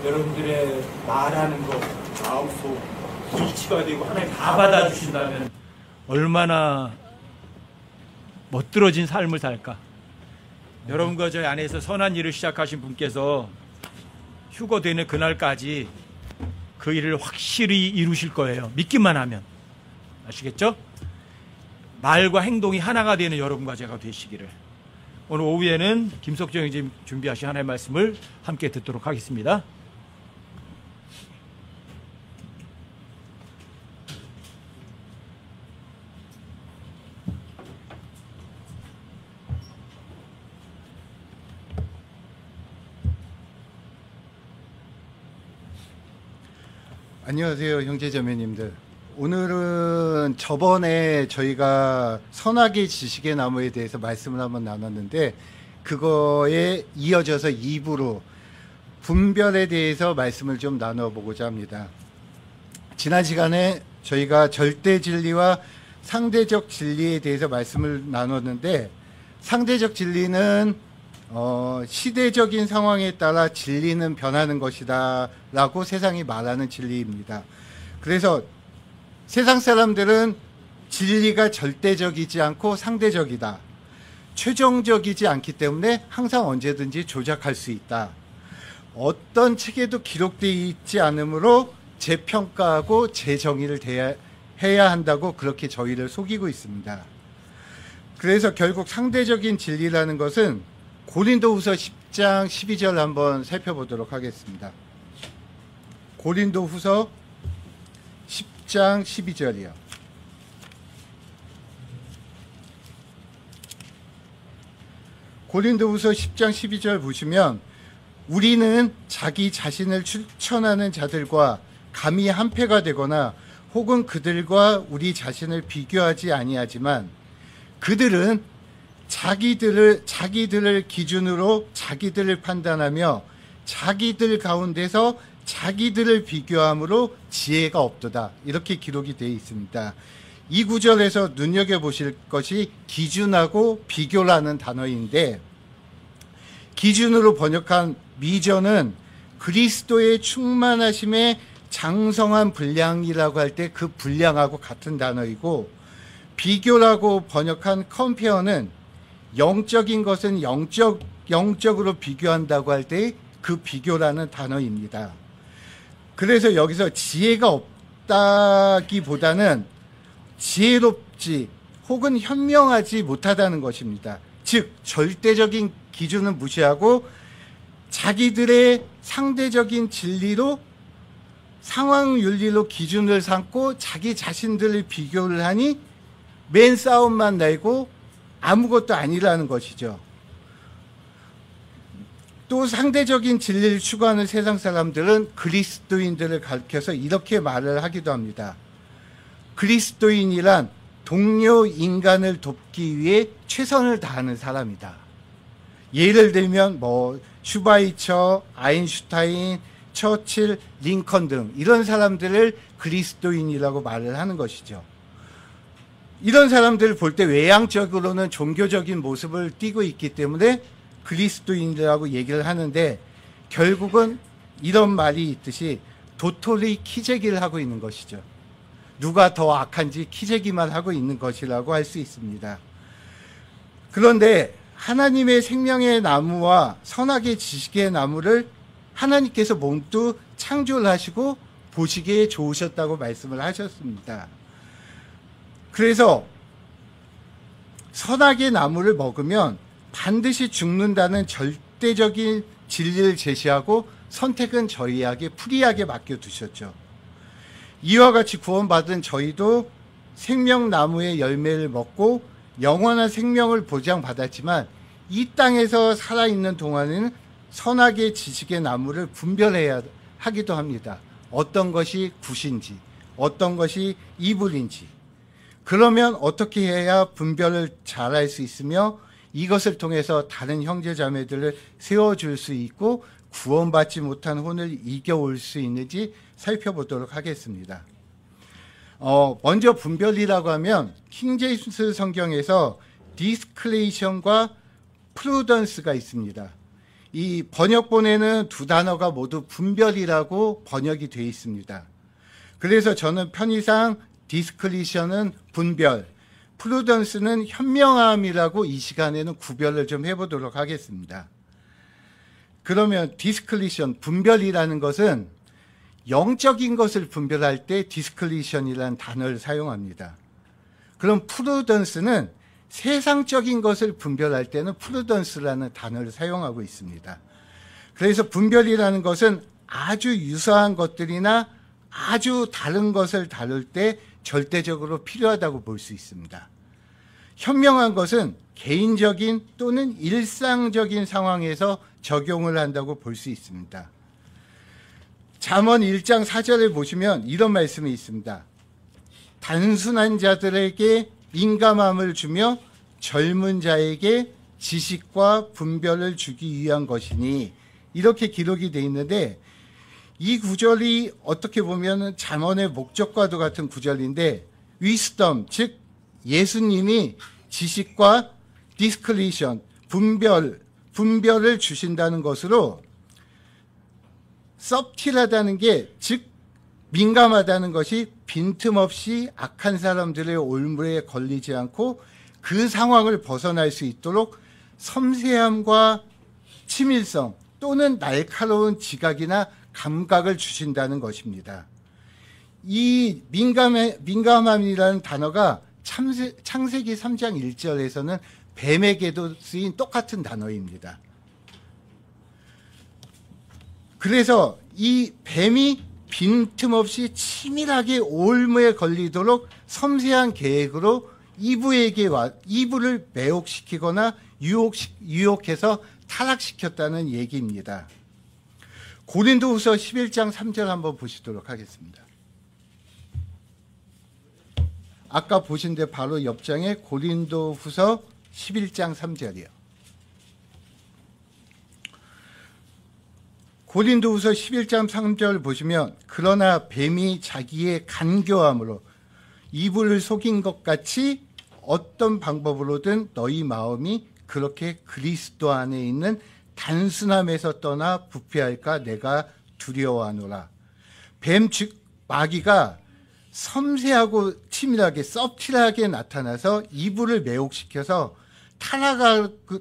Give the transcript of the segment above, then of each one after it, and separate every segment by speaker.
Speaker 1: 여러분들의 말하는 것, 마음속 일치가 되고 하나님 다 받아주신다면 얼마나 멋들어진 삶을 살까. 여러분과 저희 안에서 선한 일을 시작하신 분께서 휴거되는 그날까지 그 일을 확실히 이루실 거예요. 믿기만 하면. 아시겠죠? 말과 행동이 하나가 되는 여러분과 제가 되시기를. 오늘 오후에는 김석정 형님 준비하신 하나님의 말씀을 함께 듣도록 하겠습니다.
Speaker 2: 안녕하세요, 형제자매님들. 오늘은 저번에 저희가 선악의 지식의 나무에 대해서 말씀을 한번 나눴는데, 그거에 이어져서 2부로 분별에 대해서 말씀을 좀 나눠보고자 합니다. 지난 시간에 저희가 절대 진리와 상대적 진리에 대해서 말씀을 나눴는데, 상대적 진리는 시대적인 상황에 따라 진리는 변하는 것이다 라고 세상이 말하는 진리입니다. 그래서 세상 사람들은 진리가 절대적이지 않고 상대적이다, 최종적이지 않기 때문에 항상 언제든지 조작할 수 있다, 어떤 책에도 기록되어 있지 않으므로 재평가하고 재정의를 해야 한다고 그렇게 저희를 속이고 있습니다. 그래서 결국 상대적인 진리라는 것은 고린도후서 10장 12절 한번 살펴보도록 하겠습니다. 고린도후서 10장 12절이요. 고린도후서 10장 12절 보시면, 우리는 자기 자신을 추천하는 자들과 감히 한패가 되거나 혹은 그들과 우리 자신을 비교하지 아니하지만, 그들은 자기들을 기준으로 자기들을 판단하며 자기들 가운데서 자기들을 비교함으로 지혜가 없도다, 이렇게 기록이 되어 있습니다. 이 구절에서 눈여겨보실 것이 기준하고 비교라는 단어인데, 기준으로 번역한 미전은 그리스도의 충만하심의 장성한 분량이라고 할 때 그 분량하고 같은 단어이고, 비교라고 번역한 컴페어는 영적인 것은 영적으로 비교한다고 할 때 그 비교라는 단어입니다. 그래서 여기서 지혜가 없다기보다는 지혜롭지 혹은 현명하지 못하다는 것입니다. 즉 절대적인 기준은 무시하고 자기들의 상대적인 진리로, 상황 윤리로 기준을 삼고 자기 자신들을 비교를 하니 맨싸움만 내고 아무것도 아니라는 것이죠. 또 상대적인 진리를 추구하는 세상 사람들은 그리스도인들을 가리켜서 이렇게 말을 하기도 합니다. 그리스도인이란 동료 인간을 돕기 위해 최선을 다하는 사람이다. 예를 들면 슈바이처, 아인슈타인, 처칠, 링컨 등 이런 사람들을 그리스도인이라고 말을 하는 것이죠. 이런 사람들을 볼 때 외향적으로는 종교적인 모습을 띠고 있기 때문에 그리스도인이라고 얘기를 하는데, 결국은 이런 말이 있듯이 도토리 키재기를 하고 있는 것이죠. 누가 더 악한지 키재기만 하고 있는 것이라고 할 수 있습니다. 그런데 하나님의 생명의 나무와 선악의 지식의 나무를 하나님께서 모두 창조를 하시고 보시기에 좋으셨다고 말씀을 하셨습니다. 그래서 선악의 나무를 먹으면 반드시 죽는다는 절대적인 진리를 제시하고 선택은 저희에게 프리하게 맡겨두셨죠. 이와 같이 구원받은 저희도 생명나무의 열매를 먹고 영원한 생명을 보장받았지만, 이 땅에서 살아있는 동안에는 선악의 지식의 나무를 분별해야 하기도 합니다. 어떤 것이 굿인지, 어떤 것이 이불인지. 그러면 어떻게 해야 분별을 잘할 수 있으며 이것을 통해서 다른 형제자매들을 세워줄 수 있고 구원받지 못한 혼을 이겨올 수 있는지 살펴보도록 하겠습니다. 먼저 분별이라고 하면 킹제임스 성경에서 디스클레이션과 프루던스가 있습니다. 이 번역본에는 두 단어가 모두 분별이라고 번역이 되어 있습니다. 그래서 저는 편의상 디스크리션은 분별, 프루던스는 현명함이라고 이 시간에는 구별을 좀 해보도록 하겠습니다. 그러면 디스크리션, 분별이라는 것은 영적인 것을 분별할 때 디스크리션이라는 단어를 사용합니다. 그럼 프루던스는 세상적인 것을 분별할 때는 프루던스라는 단어를 사용하고 있습니다. 그래서 분별이라는 것은 아주 유사한 것들이나 아주 다른 것을 다룰 때 절대적으로 필요하다고 볼 수 있습니다. 현명한 것은 개인적인 또는 일상적인 상황에서 적용을 한다고 볼 수 있습니다. 잠언 1장 4절에 보시면 이런 말씀이 있습니다. 단순한 자들에게 민감함을 주며 젊은 자에게 지식과 분별을 주기 위한 것이니, 이렇게 기록이 되어 있는데, 이 구절이 어떻게 보면 잠언의 목적과도 같은 구절인데, 위스덤, 즉 예수님이 지식과 디스크리션, 분별을 주신다는 것으로 섭틸하다는 게, 즉 민감하다는 것이 빈틈없이 악한 사람들의 올무에 걸리지 않고 그 상황을 벗어날 수 있도록 섬세함과 치밀성 또는 날카로운 지각이나 감각을 주신다는 것입니다. 이 민감함이라는 단어가 창세기 3장 1절에서는 뱀에게도 쓰인 똑같은 단어입니다. 그래서 이 뱀이 빈틈없이 치밀하게 올무에 걸리도록 섬세한 계획으로 이브를 매혹시키거나 유혹해서 타락시켰다는 얘기입니다. 고린도후서 11장 3절 한번 보시도록 하겠습니다. 아까 보신 데 바로 옆장에 고린도후서 11장 3절이요. 고린도후서 11장 3절 보시면, 그러나 뱀이 자기의 간교함으로 이불을 속인 것 같이 어떤 방법으로든 너희 마음이 그렇게 그리스도 안에 있는 단순함에서 떠나 부패할까 내가 두려워하노라. 뱀 즉 마귀가 섬세하고 치밀하게 섭틸하게 나타나서 이불을 매혹시켜서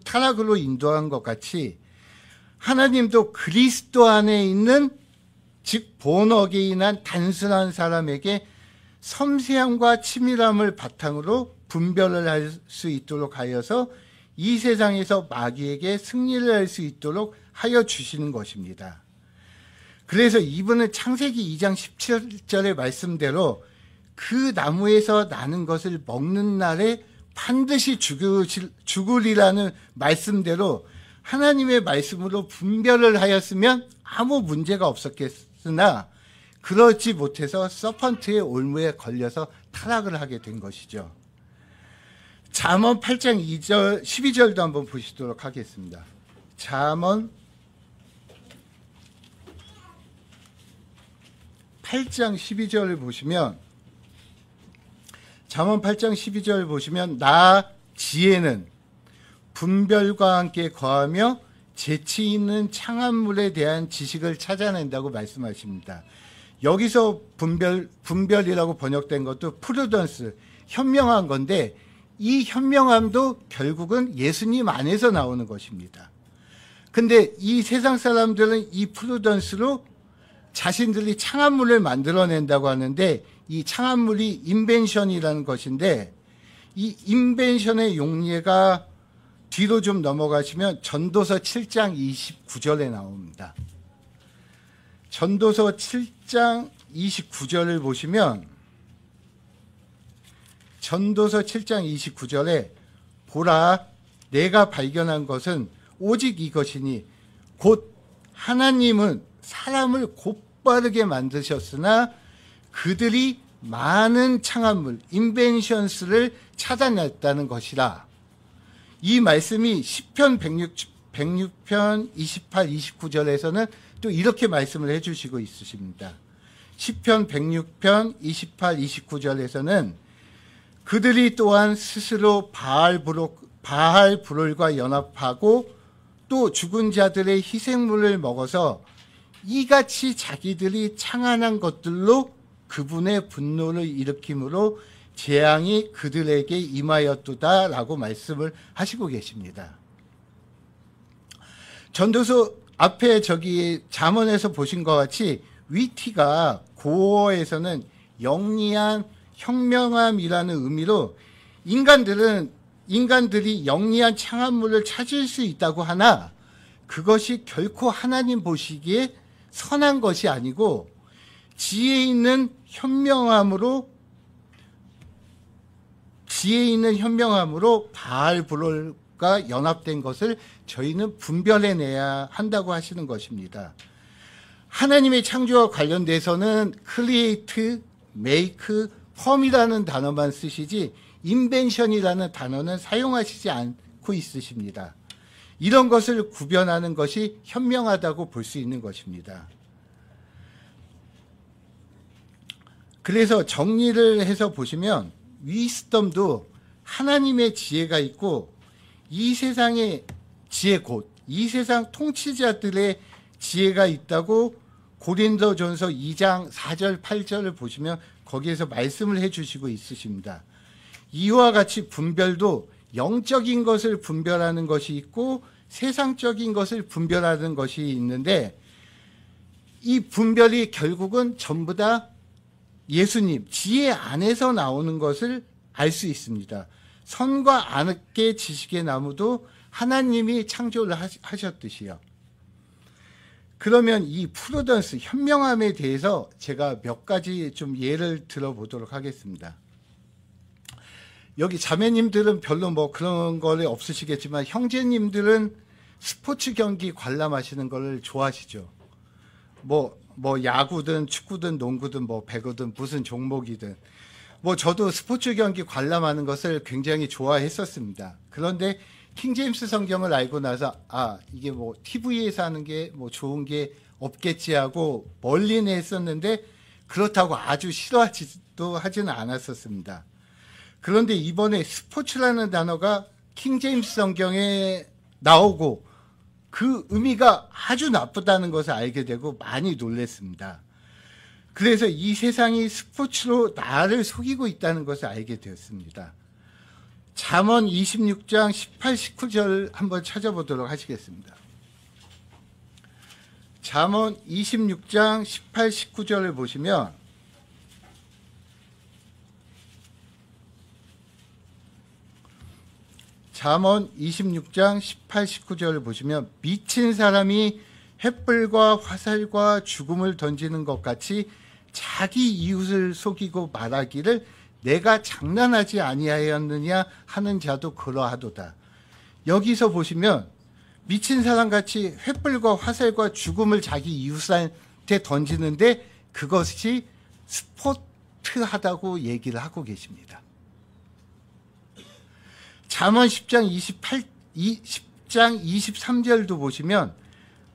Speaker 2: 타락으로 인도한 것 같이, 하나님도 그리스도 안에 있는, 즉 본어게인한 단순한 사람에게 섬세함과 치밀함을 바탕으로 분별을 할 수 있도록 하여서 이 세상에서 마귀에게 승리를 할 수 있도록 하여 주시는 것입니다. 그래서 이분은 창세기 2장 17절의 말씀대로 그 나무에서 나는 것을 먹는 날에 반드시 죽으리라는 말씀대로 하나님의 말씀으로 분별을 하였으면 아무 문제가 없었겠으나, 그렇지 못해서 서펀트의 올무에 걸려서 타락을 하게 된 것이죠. 잠언 8장 2절, 12절도 한번 보시도록 하겠습니다. 잠언 8장 12절을 보시면, 잠언 8장 12절 보시면, 나 지혜는 분별과 함께 거하며 재치 있는 창한물에 대한 지식을 찾아낸다고 말씀하십니다. 여기서 분별이라고 번역된 것도 프루던스, 현명한 건데, 이 현명함도 결국은 예수님 안에서 나오는 것입니다. 근데 이 세상 사람들은 이 프루던스로 자신들이 창한물을 만들어낸다고 하는데, 이 창한물이 인벤션이라는 것인데, 이 인벤션의 용례가 뒤로 좀 넘어가시면 전도서 7장 29절에 나옵니다. 전도서 7장 29절을 보시면, 전도서 7장 29절에 보라, 내가 발견한 것은 오직 이것이니 곧 하나님은 사람을 곧바르게 만드셨으나 그들이 많은 창한물, 인벤션스를 찾아냈다는 것이라. 이 말씀이 시편 106편 28, 29절에서는 또 이렇게 말씀을 해주시고 있으십니다. 시편 106편 28, 29절에서는 그들이 또한 스스로 바알브롤과 연합하고 또 죽은 자들의 희생물을 먹어서 이같이 자기들이 창안한 것들로 그분의 분노를 일으킴으로 재앙이 그들에게 임하였도다라고 말씀을 하시고 계십니다. 전도서 앞에 저기 잠언에서 보신 것 같이 위티가 고어에서는 영리한 현명함이라는 의미로 인간들이 영리한 창안물을 찾을 수 있다고 하나 그것이 결코 하나님 보시기에 선한 것이 아니고 지혜 있는 현명함으로 바알브롤과 연합된 것을 저희는 분별해내야 한다고 하시는 것입니다. 하나님의 창조와 관련돼서는 create, make, form이라는 단어만 쓰시지 invention이라는 단어는 사용하시지 않고 있으십니다. 이런 것을 구별하는 것이 현명하다고 볼 수 있는 것입니다. 그래서 정리를 해서 보시면 위스덤도 하나님의 지혜가 있고 이 세상의 지혜 곧 이 세상 통치자들의 지혜가 있다고 고린도전서 2장 4절 8절을 보시면 거기에서 말씀을 해주시고 있으십니다. 이와 같이 분별도 영적인 것을 분별하는 것이 있고 세상적인 것을 분별하는 것이 있는데 이 분별이 결국은 전부 다 예수님 지혜 안에서 나오는 것을 알 수 있습니다. 선과 악의 지식의 나무도 하나님이 창조를 하셨듯이요. 그러면 이 프루던스, 현명함에 대해서 제가 몇 가지 좀 예를 들어보도록 하겠습니다. 여기 자매님들은 별로 뭐 그런 거는 없으시겠지만 형제님들은 스포츠 경기 관람하시는 걸 좋아하시죠. 뭐 야구든 축구든 농구든 뭐 배구든 무슨 종목이든 저도 스포츠 경기 관람하는 것을 굉장히 좋아했었습니다. 그런데 킹제임스 성경을 알고 나서 이게 TV에서 하는 게 좋은 게 없겠지 하고 멀리는 했었는데 그렇다고 아주 싫어하지도 하지는 않았었습니다. 그런데 이번에 스포츠라는 단어가 킹제임스 성경에 나오고 그 의미가 아주 나쁘다는 것을 알게 되고 많이 놀랐습니다. 그래서 이 세상이 스포츠로 나를 속이고 있다는 것을 알게 되었습니다. 잠언 26장 18, 19절 한번 찾아보도록 하시겠습니다. 잠언 26장 18, 19절을 보시면 잠언 26장 18, 19절을 보시면 미친 사람이 횃불과 화살과 죽음을 던지는 것 같이 자기 이웃을 속이고 말하기를 내가 장난하지 아니하였느냐 하는 자도 그러하도다. 여기서 보시면 미친 사람같이 횃불과 화살과 죽음을 자기 이웃한테 던지는데 그것이 스포트하다고 얘기를 하고 계십니다. 잠언 10장 23절도 보시면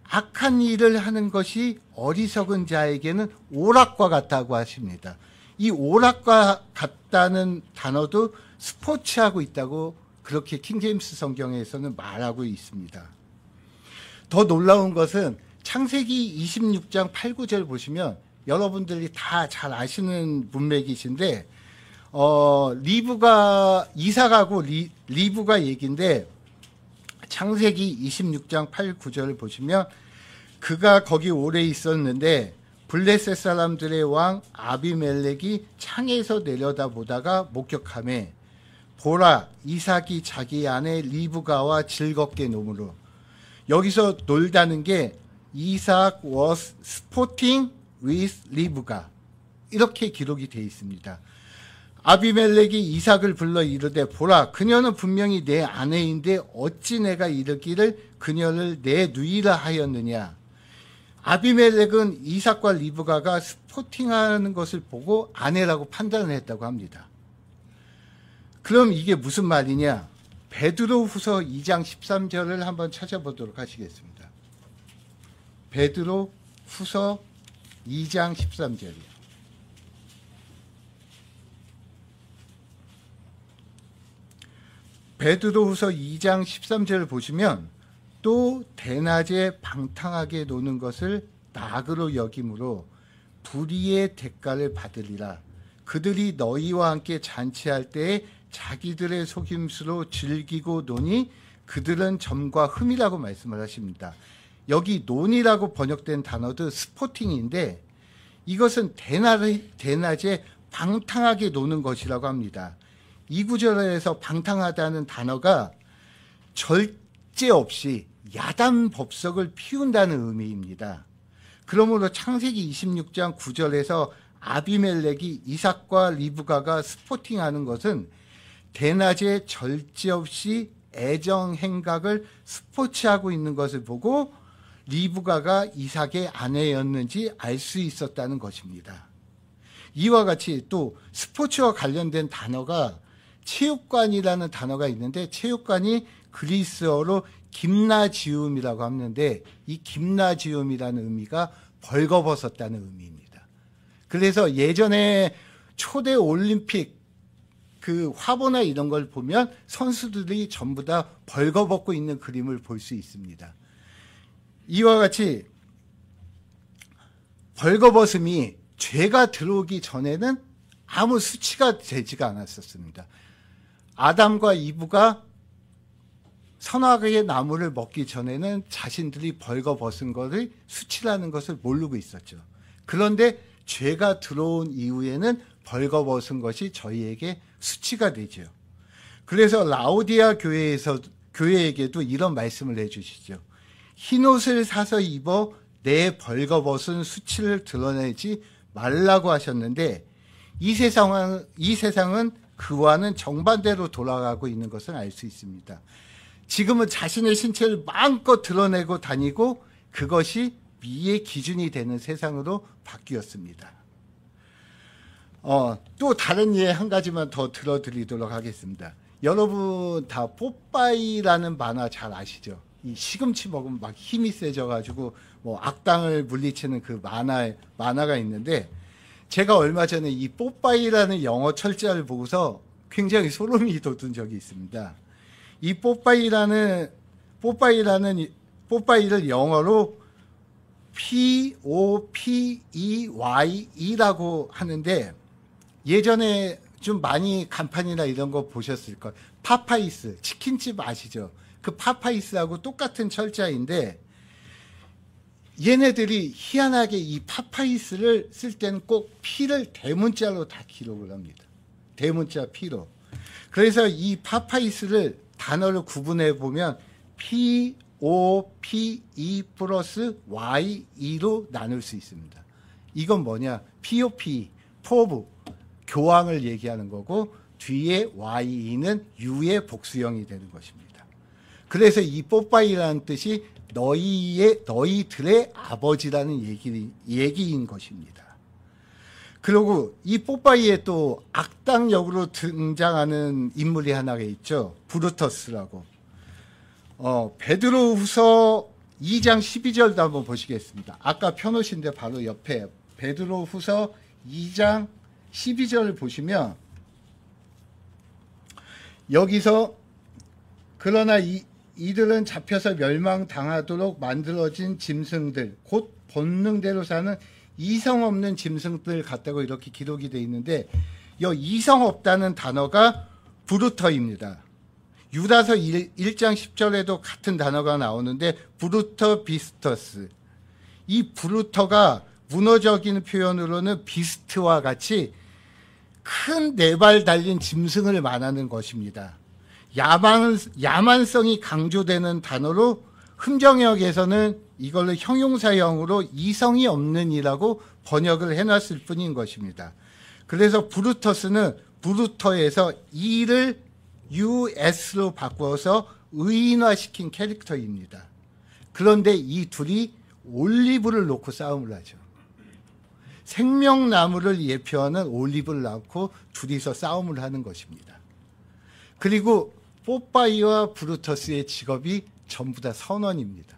Speaker 2: 악한 일을 하는 것이 어리석은 자에게는 오락과 같다고 하십니다. 이 오락과 같다는 단어도 스포츠하고 있다고 그렇게 킹제임스 성경에서는 말하고 있습니다. 더 놀라운 것은 창세기 26장 8, 9절 보시면 여러분들이 다 잘 아시는 문맥이신데 이삭하고 리브가 얘기인데 창세기 26장 8, 9절을 보시면 그가 거기 오래 있었는데 블레셋 사람들의 왕 아비멜렉이 창에서 내려다보다가 목격하매 보라 이삭이 자기 아내 리브가와 즐겁게 노므로 여기서 놀다는 게 이삭 was sporting with 리브가 이렇게 기록이 되어 있습니다. 아비멜렉이 이삭을 불러 이르되 보라 그녀는 분명히 내 아내인데 어찌 내가 이르기를 그녀를 내 누이라 하였느냐. 아비멜렉은 이삭과 리브가가 스포팅하는 것을 보고 아내라고 판단을 했다고 합니다. 그럼 이게 무슨 말이냐? 베드로후서 2장 13절을 한번 찾아보도록 하시겠습니다. 베드로후서 2장 13절이요. 베드로후서 2장 13절을 보시면 또 대낮에 방탕하게 노는 것을 낙으로 여김으로 불의의 대가를 받으리라. 그들이 너희와 함께 잔치할 때에 자기들의 속임수로 즐기고 노니 그들은 점과 흠이라고 말씀을 하십니다. 여기 논이라고 번역된 단어도 스포팅인데 이것은 대낮에 방탕하게 노는 것이라고 합니다. 이 구절에서 방탕하다는 단어가 절제 없이 야단 법석을 피운다는 의미입니다. 그러므로 창세기 26장 9절에서 아비멜렉이 이삭과 리브가가 스포팅하는 것은 대낮에 절제 없이 애정 행각을 스포츠하고 있는 것을 보고 리브가가 이삭의 아내였는지 알 수 있었다는 것입니다. 이와 같이 또 스포츠와 관련된 단어가 체육관이라는 단어가 있는데 체육관이 그리스어로 김나지움이라고 하는데 이 김나지움이라는 의미가 벌거벗었다는 의미입니다. 그래서 예전에 초대 올림픽 그 화보나 이런 걸 보면 선수들이 전부 다 벌거벗고 있는 그림을 볼 수 있습니다. 이와 같이 벌거벗음이 죄가 들어오기 전에는 아무 수치가 되지가 않았었습니다. 아담과 이브가 선악의 나무를 먹기 전에는 자신들이 벌거벗은 것을 수치라는 것을 모르고 있었죠. 그런데 죄가 들어온 이후에는 벌거벗은 것이 저희에게 수치가 되죠. 그래서 라오디아 교회에게도 이런 말씀을 해주시죠. 흰옷을 사서 입어 내 벌거벗은 수치를 드러내지 말라고 하셨는데 이 세상은 그와는 정반대로 돌아가고 있는 것을 알 수 있습니다. 지금은 자신의 신체를 마음껏 드러내고 다니고 그것이 미의 기준이 되는 세상으로 바뀌었습니다. 또 다른 예 한 가지만 더 들어드리도록 하겠습니다. 여러분 다 뽀빠이라는 만화 잘 아시죠? 이 시금치 먹으면 막 힘이 세져가지고 뭐 악당을 물리치는 그 만화가 있는데 제가 얼마 전에 이 뽀빠이라는 영어 철자를 보고서 굉장히 소름이 돋은 적이 있습니다. 이 뽀빠이를 영어로 P-O-P-E-Y-E라고 하는데 예전에 좀 많이 간판이나 이런 거 보셨을 거예요. 파파이스, 치킨집 아시죠? 그 파파이스하고 똑같은 철자인데 얘네들이 희한하게 이 파파이스를 쓸 때는 꼭 P를 대문자로 다 기록을 합니다. 대문자 P로. 그래서 이 파파이스를 단어를 구분해 보면 P-O-P-E 플러스 Y-E로 나눌 수 있습니다. 이건 뭐냐? P-O-P, 포브, 교황을 얘기하는 거고 뒤에 Y-E는 U의 복수형이 되는 것입니다. 그래서 이 뽀빠이라는 뜻이 너희들의 아버지라는 얘기인 것입니다. 그리고 이 뽀빠이에 또 악당 역으로 등장하는 인물이 하나가 있죠. 브루터스라고. 베드로후서 2장 12절도 한번 보시겠습니다. 아까 펴놓으신데 바로 옆에 베드로후서 2장 12절을 보시면 여기서 그러나 이들은 잡혀서 멸망당하도록 만들어진 짐승들, 곧 본능대로 사는 이성 없는 짐승들 같다고 이렇게 기록이 되어 있는데 이 이성 없다는 단어가 브루터입니다. 유다서 1장 10절에도 같은 단어가 나오는데 브루터 비스터스. 이 브루터가 문어적인 표현으로는 비스트와 같이 큰 네 발 달린 짐승을 말하는 것입니다. 야만성이 강조되는 단어로 흠정역에서는 이걸로 형용사형으로 이성이 없는 이라고 번역을 해놨을 뿐인 것입니다. 그래서 브루터스는 브루터에서 E를 US로 바꾸어서 의인화시킨 캐릭터입니다. 그런데 이 둘이 올리브를 놓고 싸움을 하죠. 생명나무를 예표하는 올리브를 놓고 둘이서 싸움을 하는 것입니다. 그리고 뽀빠이와 브루터스의 직업이 전부 다 선원입니다.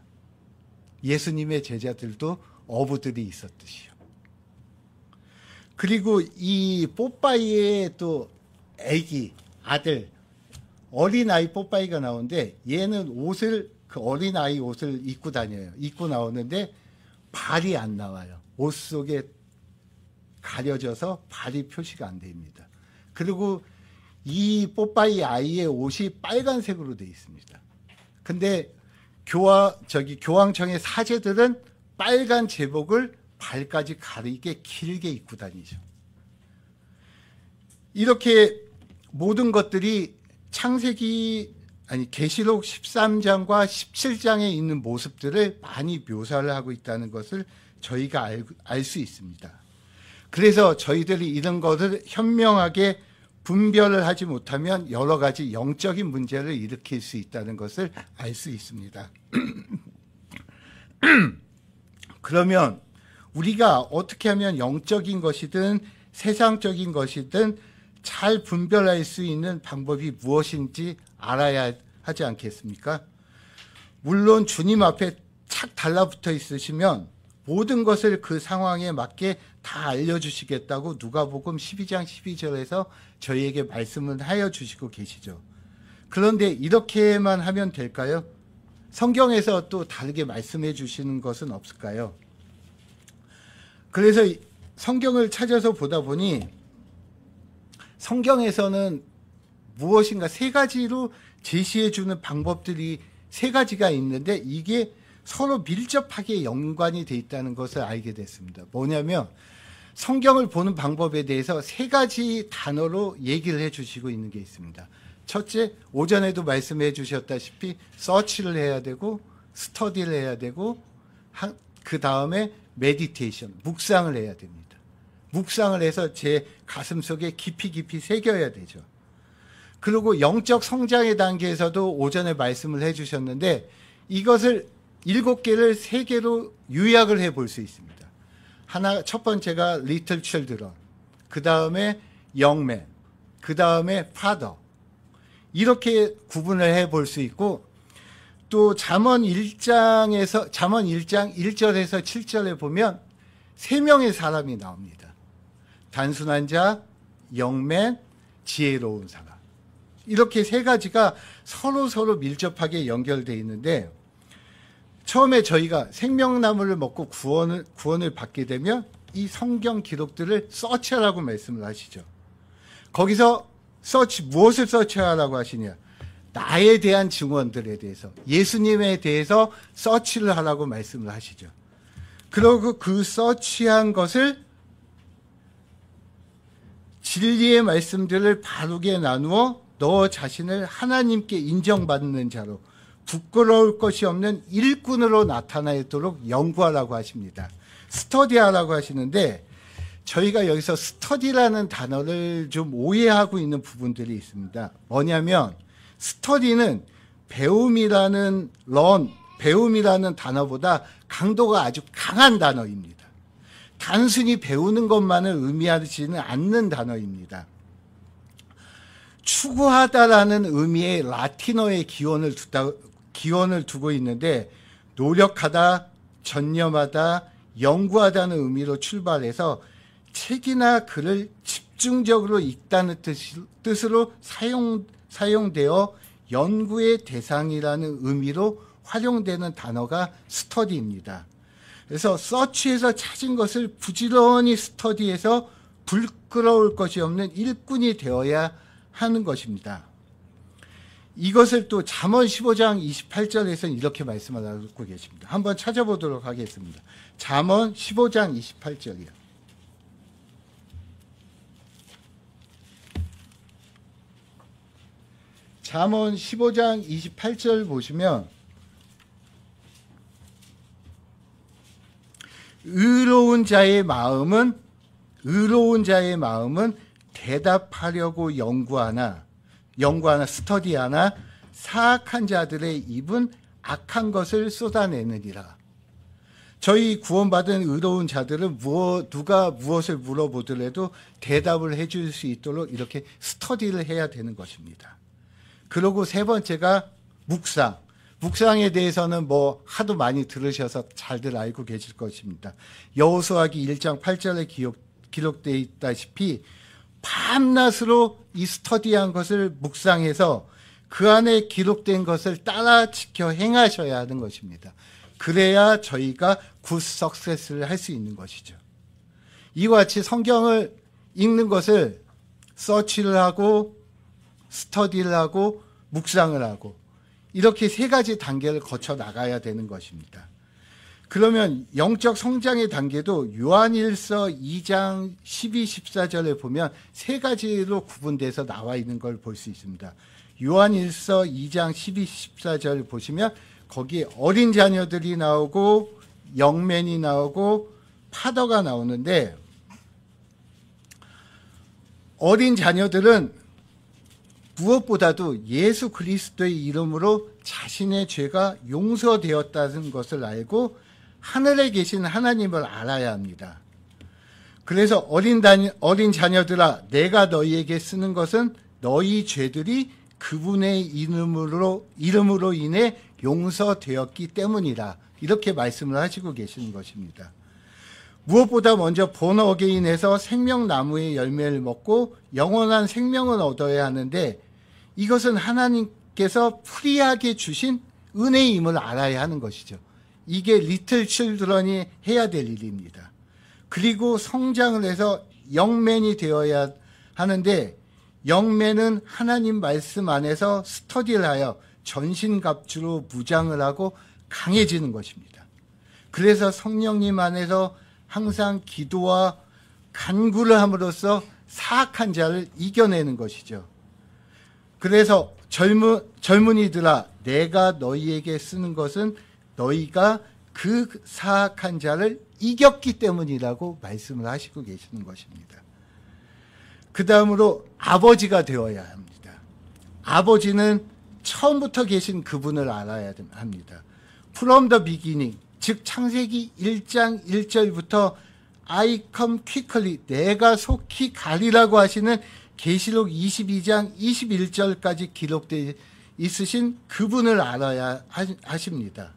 Speaker 2: 예수님의 제자들도 어부들이 있었듯이요. 그리고 이 뽀빠이의 또 아들, 어린아이 뽀빠이가 나오는데 얘는 옷을 그 어린아이 옷을 입고 다녀요. 입고 나오는데 발이 안 나와요. 옷 속에 가려져서 발이 표시가 안 됩니다. 그리고 이 뽀빠이 아이의 옷이 빨간색으로 되어 있습니다. 근데 교황청의 사제들은 빨간 제복을 발까지 가리게 길게 입고 다니죠. 이렇게 모든 것들이 계시록 13장과 17장에 있는 모습들을 많이 묘사를 하고 있다는 것을 저희가 알 수 있습니다. 그래서 저희들이 이런 것을 현명하게 분별을 하지 못하면 여러 가지 영적인 문제를 일으킬 수 있다는 것을 알 수 있습니다. 그러면 우리가 어떻게 하면 영적인 것이든 세상적인 것이든 잘 분별할 수 있는 방법이 무엇인지 알아야 하지 않겠습니까? 물론 주님 앞에 착 달라붙어 있으시면 모든 것을 그 상황에 맞게 다 알려주시겠다고 누가복음 12장 12절에서 저희에게 말씀을 하여 주시고 계시죠. 그런데 이렇게만 하면 될까요? 성경에서 또 다르게 말씀해 주시는 것은 없을까요? 그래서 성경을 찾아서 보다 보니 성경에서는 무엇인가 세 가지로 제시해 주는 방법들이 세 가지가 있는데 이게 서로 밀접하게 연관이 돼 있다는 것을 알게 됐습니다. 뭐냐면 성경을 보는 방법에 대해서 세 가지 단어로 얘기를 해 주시고 있는 게 있습니다. 첫째, 오전에도 말씀해 주셨다시피 서치를 해야 되고 스터디를 해야 되고 그 다음에 메디테이션, 묵상을 해야 됩니다. 묵상을 해서 제 가슴 속에 깊이 새겨야 되죠. 그리고 영적 성장의 단계에서도 오전에 말씀을 해 주셨는데 이것을 7개를 3개로 요약을 해 볼 수 있습니다. 첫 번째가 little children, 그 다음에 young men, 그 다음에 father. 이렇게 구분을 해 볼 수 있고 또 잠언 1장 1절에서 7절에 보면 3명의 사람이 나옵니다. 단순한 자, young man, 지혜로운 사람. 이렇게 세 가지가 서로 밀접하게 연결되어 있는데 처음에 저희가 생명나무를 먹고 구원을 받게 되면 이 성경 기록들을 서치하라고 말씀을 하시죠. 거기서 무엇을 서치하라고 하시냐? 나에 대한 증언들에 대해서, 예수님에 대해서 서치를 하라고 말씀을 하시죠. 그리고 그 서치한 것을 진리의 말씀들을 바르게 나누어 너 자신을 하나님께 인정받는 자로 부끄러울 것이 없는 일꾼으로 나타나도록 연구하라고 하십니다. 스터디하라고 하시는데 저희가 여기서 스터디라는 단어를 좀 오해하고 있는 부분들이 있습니다. 뭐냐면 스터디는 배움이라는 단어보다 강도가 아주 강한 단어입니다. 단순히 배우는 것만을 의미하지는 않는 단어입니다. 추구하다라는 의미의 라틴어의 기원을 두고 있는데 노력하다, 전념하다, 연구하다는 의미로 출발해서 책이나 글을 집중적으로 읽다는 뜻으로 사용되어 연구의 대상이라는 의미로 활용되는 단어가 스터디입니다. 그래서 서치에서 찾은 것을 부지런히 스터디해서 부끄러울 것이 없는 일꾼이 되어야 하는 것입니다. 이것을 또 잠언 15장 28절에서는 이렇게 말씀을 하고 계십니다. 한번 찾아보도록 하겠습니다. 잠언 15장 28절이요. 잠언 15장 28절 보시면 의로운 자의 마음은 대답하려고 연구하나 스터디하나 사악한 자들의 입은 악한 것을 쏟아내느니라. 저희 구원받은 의로운 자들은 누가 무엇을 물어보더라도 대답을 해줄 수 있도록 이렇게 스터디를 해야 되는 것입니다. 그리고 세 번째가 묵상. 묵상에 대해서는 하도 많이 들으셔서 잘들 알고 계실 것입니다. 여호수아기 1장 8절에 기록되어 있다시피 밤낮으로 이 스터디한 것을 묵상해서 그 안에 기록된 것을 따라 지켜 행하셔야 하는 것입니다. 그래야 저희가 굿 석세스를 할 수 있는 것이죠. 이와 같이 성경을 읽는 것을 서치를 하고 스터디를 하고 묵상을 하고 이렇게 세 가지 단계를 거쳐 나가야 되는 것입니다. 그러면 영적 성장의 단계도 요한일서 2장 12, 14절에 보면 세 가지로 구분돼서 나와 있는 걸 볼 수 있습니다. 요한일서 2장 12, 14절 보시면 거기 어린 자녀들이 나오고 영맨이 나오고 파더가 나오는데, 어린 자녀들은 무엇보다도 예수 그리스도의 이름으로 자신의 죄가 용서되었다는 것을 알고 하늘에 계신 하나님을 알아야 합니다. 그래서 어린 자녀들아, 내가 너희에게 쓰는 것은 너희 죄들이 그분의 이름으로 인해 용서되었기 때문이다. 이렇게 말씀을 하시고 계시는 것입니다. 무엇보다 먼저 본 어게인에서 생명나무의 열매를 먹고 영원한 생명을 얻어야 하는데, 이것은 하나님께서 프리하게 주신 은혜임을 알아야 하는 것이죠. 이게 리틀 칠드런이 해야 될 일입니다. 그리고 성장을 해서 영맨이 되어야 하는데, 영맨은 하나님 말씀 안에서 스터디를 하여 전신갑주로 무장을 하고 강해지는 것입니다. 그래서 성령님 안에서 항상 기도와 간구를 함으로써 사악한 자를 이겨내는 것이죠. 그래서 젊은이들아, 내가 너희에게 쓰는 것은 너희가 그 사악한 자를 이겼기 때문이라고 말씀을 하시고 계시는 것입니다. 그 다음으로 아버지가 되어야 합니다. 아버지는 처음부터 계신 그분을 알아야 합니다. From the beginning, 즉 창세기 1장 1절부터 I come quickly, 내가 속히 가리라고 하시는 계시록 22장 21절까지 기록되어 있으신 그분을 알아야 하십니다.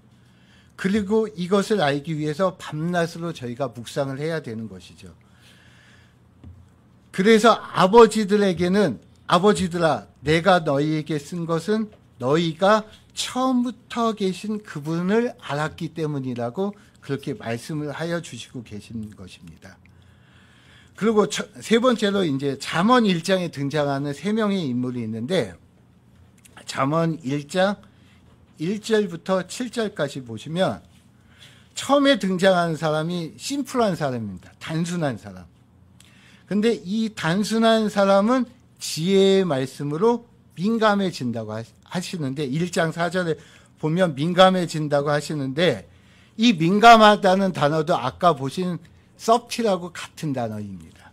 Speaker 2: 그리고 이것을 알기 위해서 밤낮으로 저희가 묵상을 해야 되는 것이죠. 그래서 아버지들에게는, 아버지들아, 내가 너희에게 쓴 것은 너희가 처음부터 계신 그분을 알았기 때문이라고 그렇게 말씀을 하여 주시고 계신 것입니다. 그리고 세 번째로 이제 잠언 1장에 등장하는 세 명의 인물이 있는데, 잠언 1장 1절부터 7절까지 보시면 처음에 등장하는 사람이 심플한 사람입니다. 단순한 사람. 근데 이 단순한 사람은 지혜의 말씀으로 민감해진다고 하시는데, 1장 4절에 보면 민감해진다고 하시는데, 이 민감하다는 단어도 아까 보신 섭티라고 같은 단어입니다.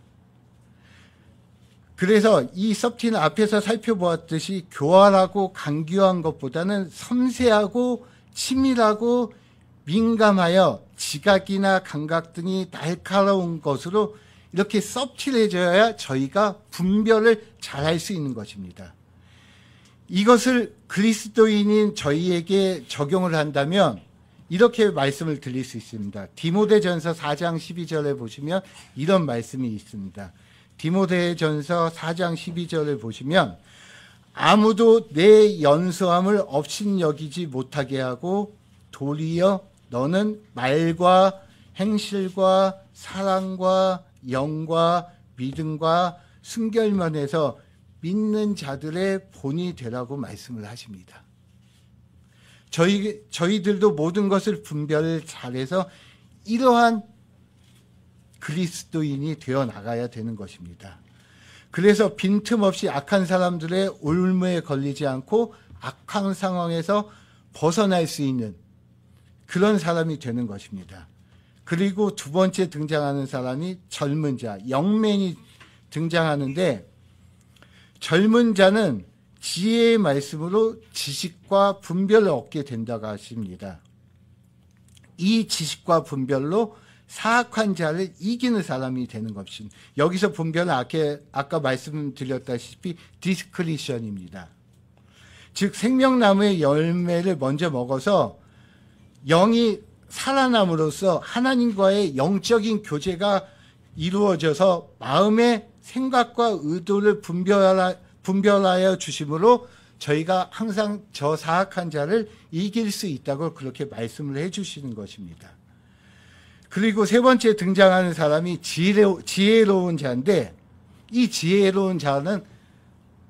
Speaker 2: 그래서 이 섭티는 앞에서 살펴보았듯이 교활하고 간교한 것보다는 섬세하고 치밀하고 민감하여 지각이나 감각 등이 날카로운 것으로 이렇게 섭틸해져야 저희가 분별을 잘할 수 있는 것입니다. 이것을 그리스도인인 저희에게 적용을 한다면 이렇게 말씀을 드릴 수 있습니다. 디모데전서 4장 12절에 보시면 이런 말씀이 있습니다. 디모데전서 4장 12절을 보시면 아무도 내 연소함을 업신여기지 못하게 하고 도리어 너는 말과 행실과 사랑과 영과 믿음과 순결면에서 믿는 자들의 본이 되라고 말씀을 하십니다. 저희들도 모든 것을 분별을 잘해서 이러한 그리스도인이 되어 나가야 되는 것입니다. 그래서 빈틈없이 악한 사람들의 올무에 걸리지 않고 악한 상황에서 벗어날 수 있는 그런 사람이 되는 것입니다. 그리고 두 번째 등장하는 사람이 젊은 자, 영맨이 등장하는데, 젊은 자는 지혜의 말씀으로 지식과 분별을 얻게 된다고 하십니다. 이 지식과 분별로 사악한 자를 이기는 사람이 되는 것입니다. 여기서 분별은 아까 말씀드렸다시피 디스크리션입니다. 즉 생명나무의 열매를 먼저 먹어서 영이 살아남으로써 하나님과의 영적인 교제가 이루어져서 마음의 생각과 의도를 분별하여 주심으로 저희가 항상 저 사악한 자를 이길 수 있다고 그렇게 말씀을 해주시는 것입니다. 그리고 세 번째 등장하는 사람이 지혜로운 자인데, 이 지혜로운 자는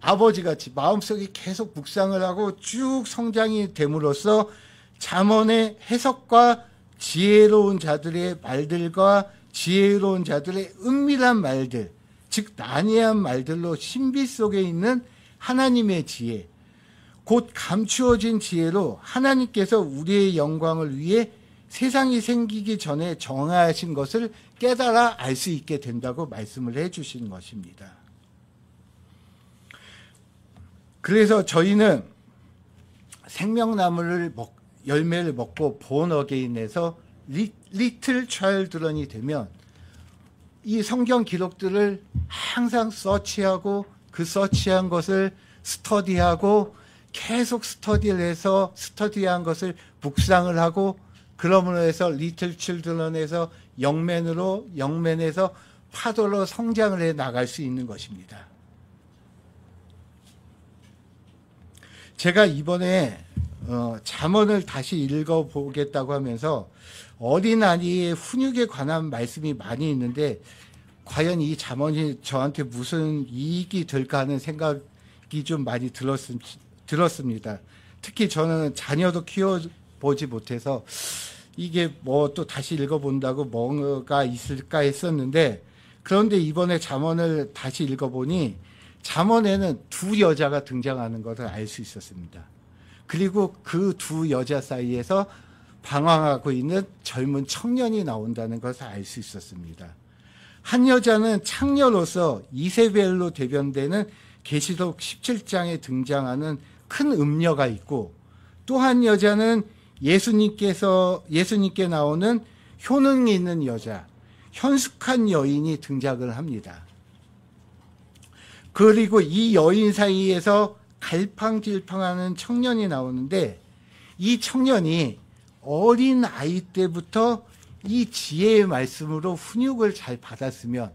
Speaker 2: 아버지같이 마음속에 계속 묵상을 하고 쭉 성장이 됨으로써 잠언의 해석과 지혜로운 자들의 말들과 지혜로운 자들의 은밀한 말들, 즉 난해한 말들로 신비 속에 있는 하나님의 지혜, 곧 감추어진 지혜로 하나님께서 우리의 영광을 위해 세상이 생기기 전에 정하신 것을 깨달아 알 수 있게 된다고 말씀을 해주신 것입니다. 그래서 저희는 생명나무를 열매를 먹고 본 어게인에서 리틀 차일드런이 되면 이 성경 기록들을 항상 서치하고 그 서치한 것을 스터디하고 계속 스터디를 해서 스터디한 것을 묵상을 하고, 그러므로 해서 리틀 칠드런에서 영맨에서 파도로 성장을 해 나갈 수 있는 것입니다. 제가 이번에 잠언을 다시 읽어보겠다고 하면서 어린아이의 훈육에 관한 말씀이 많이 있는데, 과연 이 잠언이 저한테 무슨 이익이 될까 하는 생각이 좀 많이 들었습니다. 특히 저는 자녀도 키워보지 못해서 이게 뭐 또 다시 읽어본다고 뭐가 있을까 했었는데, 그런데 이번에 잠언을 다시 읽어보니 잠언에는 두 여자가 등장하는 것을 알 수 있었습니다. 그리고 그 두 여자 사이에서 방황하고 있는 젊은 청년이 나온다는 것을 알 수 있었습니다. 한 여자는 창녀로서 이세벨로 대변되는 계시록 17장에 등장하는 큰 음녀가 있고, 또 한 여자는 예수님께 나오는 효능이 있는 여자, 현숙한 여인이 등장을 합니다. 그리고 이 여인 사이에서 갈팡질팡하는 청년이 나오는데, 이 청년이 어린 아이 때부터 이 지혜의 말씀으로 훈육을 잘 받았으면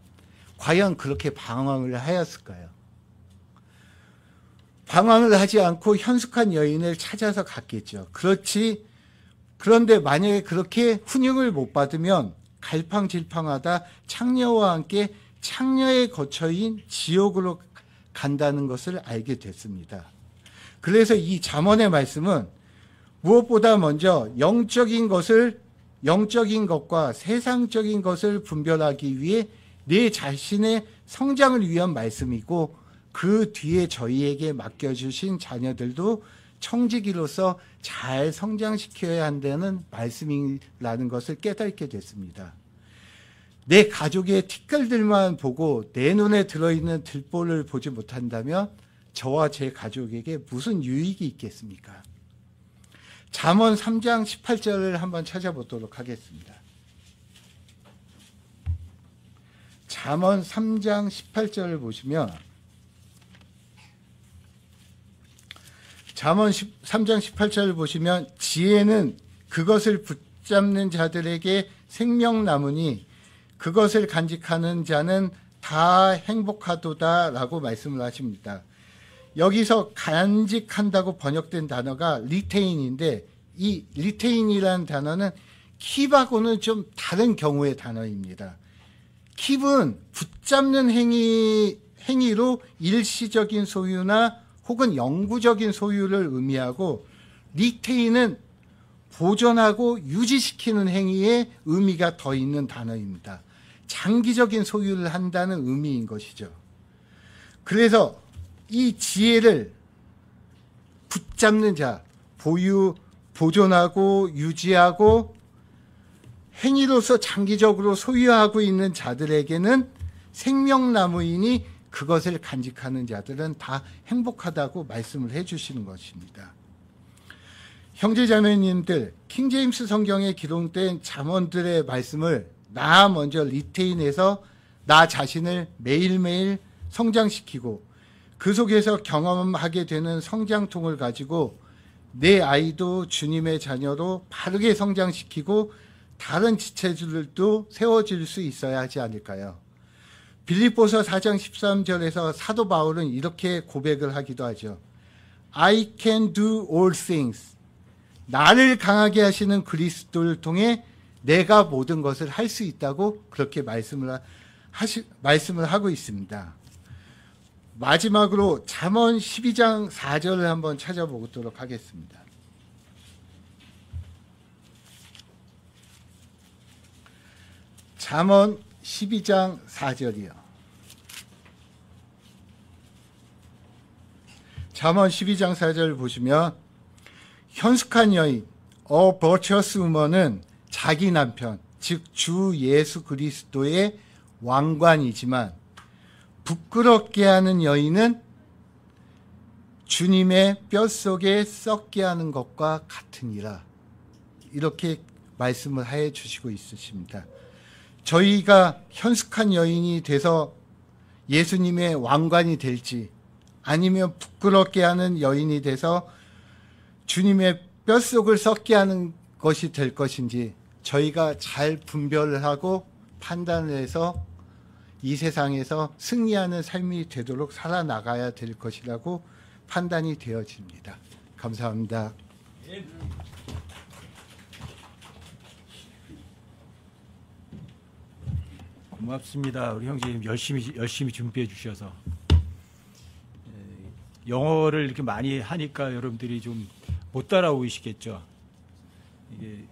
Speaker 2: 과연 그렇게 방황을 하였을까요? 방황을 하지 않고 현숙한 여인을 찾아서 갔겠죠. 그런데 만약에 그렇게 훈육을 못 받으면 갈팡질팡하다 창녀와 함께 창녀의 거처인 지옥으로 간다는 것을 알게 됐습니다. 그래서 이 잠언의 말씀은 무엇보다 먼저 영적인 것과 세상적인 것을 분별하기 위해 내 자신의 성장을 위한 말씀이고, 그 뒤에 저희에게 맡겨주신 자녀들도 청지기로서 잘 성장시켜야 한다는 말씀이라는 것을 깨닫게 됐습니다. 내 가족의 티끌들만 보고 내 눈에 들어있는 들보를 보지 못한다면 저와 제 가족에게 무슨 유익이 있겠습니까? 잠언 3장 18절을 한번 찾아보도록 하겠습니다. 잠언 3장 18절을 보시면, 잠언 3장 18절을 보시면, 지혜는 그것을 붙잡는 자들에게 생명나무니 그것을 간직하는 자는 다 행복하도다 라고 말씀을 하십니다. 여기서 간직한다고 번역된 단어가 리테인인데, 이 리테인이라는 단어는 킵하고는 좀 다른 경우의 단어입니다. 킵은 붙잡는 행위로 일시적인 소유나 혹은 영구적인 소유를 의미하고, 리테인은 보존하고 유지시키는 행위에 의미가 더 있는 단어입니다. 장기적인 소유를 한다는 의미인 것이죠. 그래서 이 지혜를 붙잡는 자, 보존하고 유지하고 행위로서 장기적으로 소유하고 있는 자들에게는 생명나무이니 그것을 간직하는 자들은 다 행복하다고 말씀을 해주시는 것입니다. 형제자매님들, 킹제임스 성경에 기록된 잠언들의 말씀을 나 먼저 리테인해서 나 자신을 매일매일 성장시키고, 그 속에서 경험하게 되는 성장통을 가지고 내 아이도 주님의 자녀로 바르게 성장시키고 다른 지체들도 세워질 수 있어야 하지 않을까요? 빌립보서 4장 13절에서 사도 바울은 이렇게 고백을 하기도 하죠. I can do all things. 나를 강하게 하시는 그리스도를 통해 내가 모든 것을 할 수 있다고 그렇게 말씀을 하고 있습니다. 마지막으로 잠언 12장 4절을 한번 찾아보도록 하겠습니다. 잠언 12장 4절이요. 잠언 12장 4절을 보시면 현숙한 여인, virtuous woman은 자기 남편, 즉 주 예수 그리스도의 왕관이지만 부끄럽게 하는 여인은 주님의 뼛속에 썩게 하는 것과 같으니라. 이렇게 말씀을 해 주시고 있으십니다. 저희가 현숙한 여인이 돼서 예수님의 왕관이 될지, 아니면 부끄럽게 하는 여인이 돼서 주님의 뼛속을 썩게 하는 것이 될 것인지 저희가 잘 분별을 하고 판단을 해서 이 세상에서 승리하는 삶이 되도록 살아나가야 될 것이라고 판단이 되어집니다. 감사합니다.
Speaker 1: 고맙습니다. 우리 형제님 열심히 준비해 주셔서. 영어를 이렇게 많이 하니까 여러분들이 좀 못 따라오시겠죠. 이게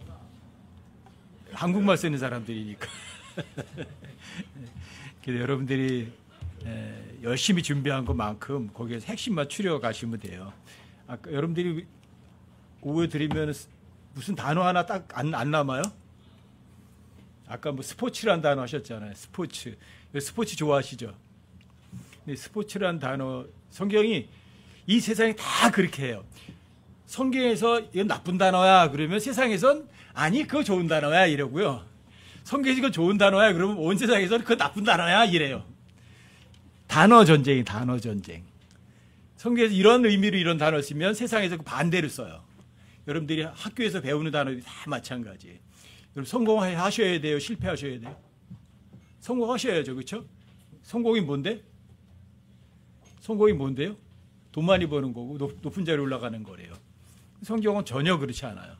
Speaker 1: 한국말 쓰는 사람들이니까. 그래서 여러분들이 열심히 준비한 것만큼 거기에서 핵심만 추려 가시면 돼요. 아까 여러분들이 오해 드리면 무슨 단어 하나 딱 안 남아요? 아까 뭐 스포츠란 단어 하셨잖아요. 스포츠 좋아하시죠? 근데 스포츠란 단어, 성경이 이 세상이 다 그렇게 해요. 성경에서 이건 나쁜 단어야 그러면 세상에선 아니 그거 좋은 단어야 이러고요. 성경에서 이거 좋은 단어야 그러면 온 세상에서는 그거 나쁜 단어야 이래요. 단어 전쟁이 단어 전쟁. 성경에서 이런 의미로 이런 단어 쓰면 세상에서 그 반대로 써요. 여러분들이 학교에서 배우는 단어들이 다 마찬가지예요. 여러분 성공하셔야 돼요? 실패하셔야 돼요? 성공하셔야죠. 그렇죠? 성공이 뭔데? 성공이 뭔데요? 돈 많이 버는 거고 높은 자리에 올라가는 거래요. 성경은 전혀 그렇지 않아요.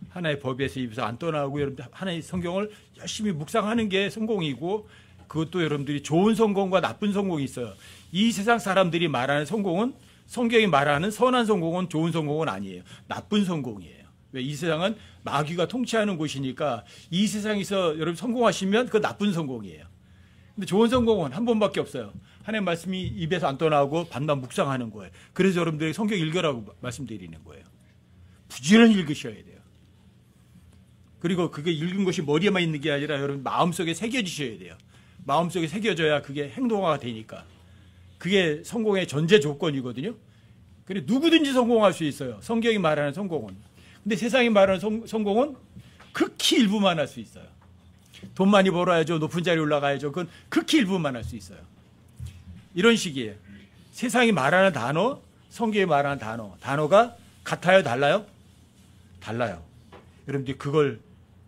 Speaker 1: 하나의 법에서 입에서 안 떠나고 여러분들 하나의 성경을 열심히 묵상하는 게 성공이고, 그것도 여러분들이 좋은 성공과 나쁜 성공이 있어요. 이 세상 사람들이 말하는 성공은, 성경이 말하는 선한 성공은 좋은 성공은 아니에요. 나쁜 성공이에요. 왜? 이 세상은 마귀가 통치하는 곳이니까 이 세상에서 여러분 성공하시면 그거 나쁜 성공이에요. 근데 좋은 성공은 한 번밖에 없어요. 하나님 말씀이 입에서 안 떠나고 밤낮 묵상하는 거예요. 그래서 여러분들이 성경 읽으라고 말씀드리는 거예요. 부지런히 읽으셔야 돼요. 그리고 그게 읽은 것이 머리에만 있는 게 아니라 여러분 마음속에 새겨지셔야 돼요. 마음속에 새겨져야 그게 행동화가 되니까. 그게 성공의 전제 조건이거든요. 그래 누구든지 성공할 수 있어요. 성경이 말하는 성공은. 근데 세상이 말하는 성공은 극히 일부만 할 수 있어요. 돈 많이 벌어야죠. 높은 자리에 올라가야죠. 그건 극히 일부만 할 수 있어요. 이런 식이에요. 세상이 말하는 단어, 성경이 말하는 단어가 같아요? 달라요? 달라요. 여러분들이 그걸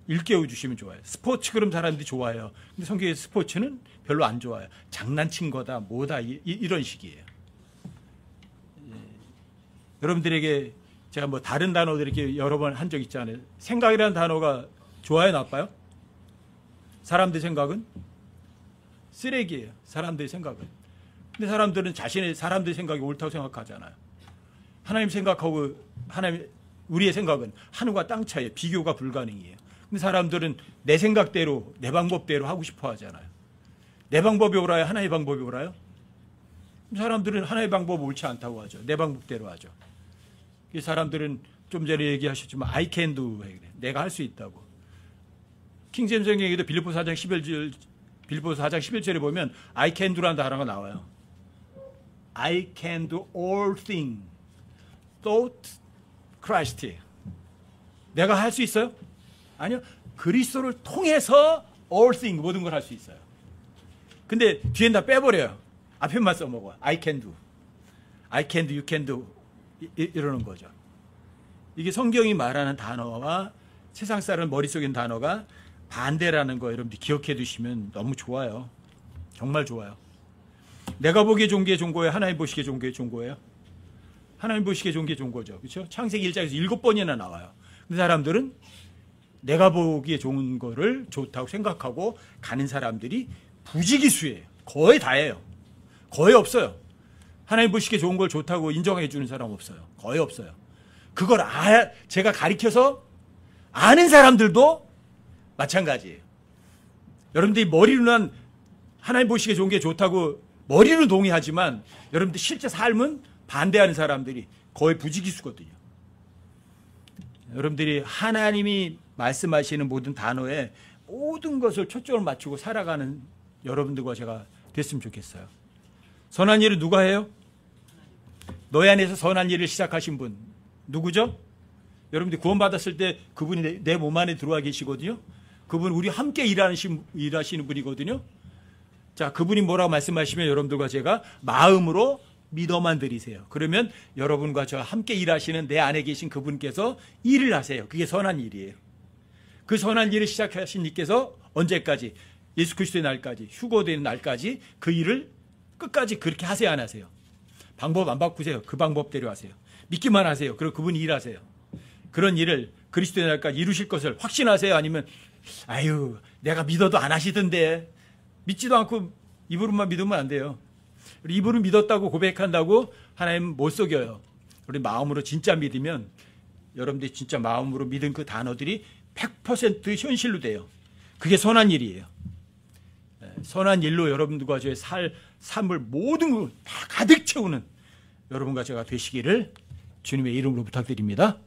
Speaker 1: 일깨워 주시면 좋아요. 스포츠 그럼 사람들이 좋아해요. 근데 성경의 스포츠는 별로 안 좋아요. 장난친 거다, 뭐다, 이런 식이에요. 예. 여러분들에게 제가 뭐 다른 단어들 이렇게 여러 번 한 적 있잖아요. 생각이라는 단어가 좋아요, 나빠요? 사람들 생각은 쓰레기예요. 사람들의 생각은. 근데 사람들은 사람들의 생각이 옳다고 생각하잖아요. 하나님 생각하고 우리의 생각은 하늘과 땅 차이에 비교가 불가능해요. 근데 사람들은 내 생각대로, 내 방법대로 하고 싶어 하잖아요. 내 방법이 옳아요? 하나의 방법이 옳아요? 사람들은 하나의 방법 옳지 않다고 하죠. 내 방법대로 하죠. 이 사람들은 좀 전에 얘기하셨지만 I can do, 내가 할 수 있다고. 킹제임스 성경에도 빌립보서 4장 11절에 보면 I can do라는 단어가 나와요. I can do all things thought Christ. 내가 할 수 있어요? 아니요. 그리스도를 통해서 all things, 모든 걸 할 수 있어요. 근데 뒤엔 다 빼버려요. 앞에만 써먹어요. I can do. I can do, you can do. 이러는 거죠. 이게 성경이 말하는 단어와 세상 사람 머릿속에 있는 단어가 반대라는 거 여러분들 기억해 두시면 너무 좋아요. 정말 좋아요. 내가 보기에 좋은 게 좋은 거예요? 하나님 보시기에 좋은 게 좋은 거예요? 하나님 보시기에 좋은 게 좋은 거죠. 그렇죠? 창세기 1장에서 7번이나 나와요. 그 사람들은 내가 보기에 좋은 거를 좋다고 생각하고 가는 사람들이 부지기수예요. 거의 다예요. 거의 없어요. 하나님 보시기에 좋은 걸 좋다고 인정해 주는 사람 없어요. 거의 없어요. 그걸 제가 가리켜서 아는 사람들도 마찬가지예요. 여러분들이 머리로는 하나님 보시기에 좋은 게 좋다고 머리로 동의하지만 여러분들 실제 삶은 반대하는 사람들이 거의 부지기수거든요. 여러분들이 하나님이 말씀하시는 모든 단어에 모든 것을 초점을 맞추고 살아가는 여러분들과 제가 됐으면 좋겠어요. 선한 일을 누가 해요? 너희 안에서 선한 일을 시작하신 분 누구죠? 여러분들이 구원받았을 때 그분이 내 몸 안에 들어와 계시거든요. 그분 우리 함께 일하시는 분이거든요. 자, 그분이 뭐라고 말씀하시면 여러분들과 제가 마음으로 믿어만 드리세요. 그러면 여러분과 저와 함께 일하시는 내 안에 계신 그분께서 일을 하세요. 그게 선한 일이에요. 그 선한 일을 시작하신 이께서 언제까지? 예수 그리스도의 날까지, 휴거되는 날까지 그 일을 끝까지 그렇게 하세요, 안 하세요? 방법 안 바꾸세요. 그 방법대로 하세요. 믿기만 하세요. 그리고 그분이 일하세요. 그런 일을 그리스도의 날까지 이루실 것을 확신하세요? 아니면 아유 내가 믿어도 안 하시던데, 믿지도 않고 입으로만 믿으면 안 돼요. 입으로 믿었다고 고백한다고 하나님 못 속여요. 우리 마음으로 진짜 믿으면 여러분들이 진짜 마음으로 믿은 그 단어들이 100% 현실로 돼요. 그게 선한 일이에요. 선한 일로 여러분들과 저의 삶을 모든 걸 다 가득 채우는 여러분과 제가 되시기를 주님의 이름으로 부탁드립니다.